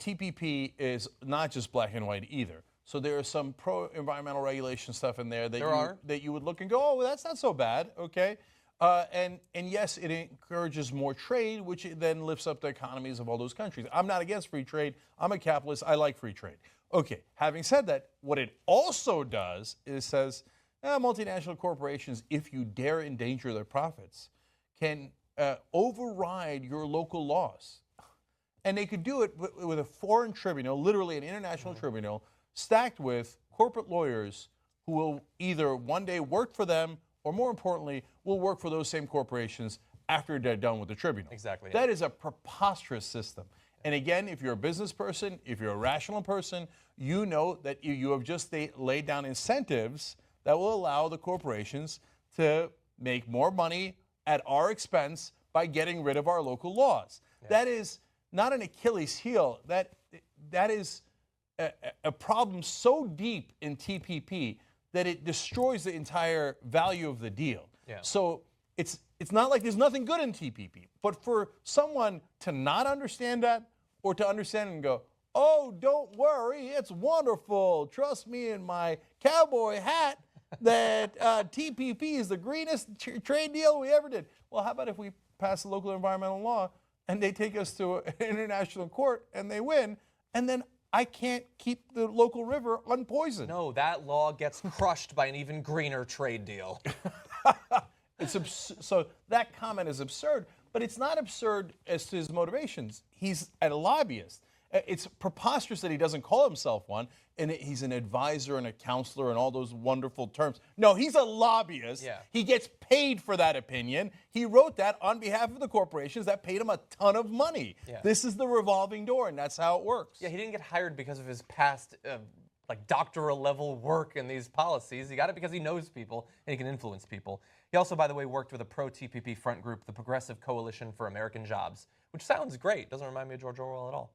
TPP is not just black and white either. So there is some pro-environmental regulation stuff in there that you would look and go, oh, well, that's not so bad, okay? And yes, it encourages more trade, which then lifts up the economies of all those countries. I'm not against free trade. I'm a capitalist. I like free trade. Okay, having said that, what it also does is says multinational corporations, if you dare endanger their profits, can override your local laws. And they could do it with a foreign tribunal, literally an international tribunal, stacked with corporate lawyers who will either one day work for them or, more importantly, will work for those same corporations after they're done with the tribunal. Exactly. That is a preposterous system. And again, if you're a business person, if you're a rational person, you know that you have just laid down incentives that will allow the corporations to make more money at our expense by getting rid of our local laws. Yeah. That is not an Achilles heel. That is a problem so deep in TPP that it destroys the entire value of the deal. Yeah. So it's not like there's nothing good in TPP, but for someone to not understand that or to understand and go, oh, don't worry, it's wonderful, trust me in my cowboy hat that TPP is the greenest trade deal we ever did. Well, how about if we pass a local environmental law and they take us to an international court and they win, and then I can't keep the local river unpoisoned. No, that law gets crushed by an even greener trade deal. So that comment is absurd, but it's not absurd as to his motivations. He's a lobbyist. It's preposterous that he doesn't call himself one, and he's an advisor and a counselor and all those wonderful terms. No, he's a lobbyist. Yeah. He gets paid for that opinion. He wrote that on behalf of the corporations that paid him a ton of money. Yeah. This is the revolving door, and that's how it works. Yeah, he didn't get hired because of his past like doctoral level work in these policies. He got it because he knows people and he can influence people. He also, by the way, worked with a pro-TPP front group, the Progressive Coalition for American Jobs, which sounds great. Doesn't remind me of George Orwell at all.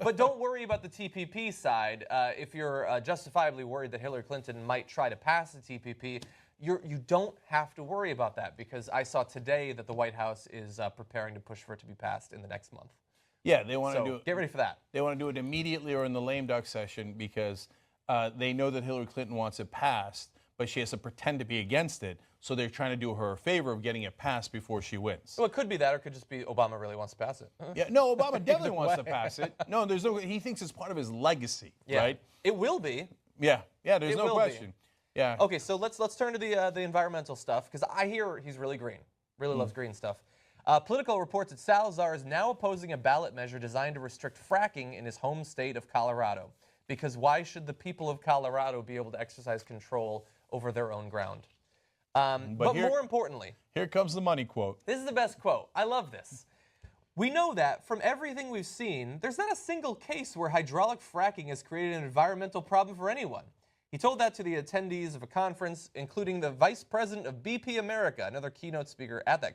But don't worry about the TPP side. If you're justifiably worried that Hillary Clinton might try to pass the TPP, you don't have to worry about that, because I saw today that the White House is preparing to push for it to be passed in the next month. Yeah, they want to do it. Get ready for that. They want to do it immediately or in the lame duck session, because they know that Hillary Clinton wants it passed, but she has to pretend to be against it. So they're trying to do her a favor of getting it passed before she wins. Well, it could be that, or it could just be Obama really wants to pass it. Yeah, no, Obama definitely wants to pass it. No, there's no. He thinks it's part of his legacy, right? It will be. Yeah, there's no question. Yeah. Okay, so let's turn to the environmental stuff, because I hear he's really green. Really loves green stuff. Politico reports that Salazar is now opposing a ballot measure designed to restrict fracking in his home state of Colorado. Because why should the people of Colorado be able to exercise control over their own ground? But more importantly, here comes the money quote. This is the best quote. I love this. We know that from everything we've seen, there's not a single case where hydraulic fracking has created an environmental problem for anyone. He told that to the attendees of a conference, including the vice president of BP America, another keynote speaker at that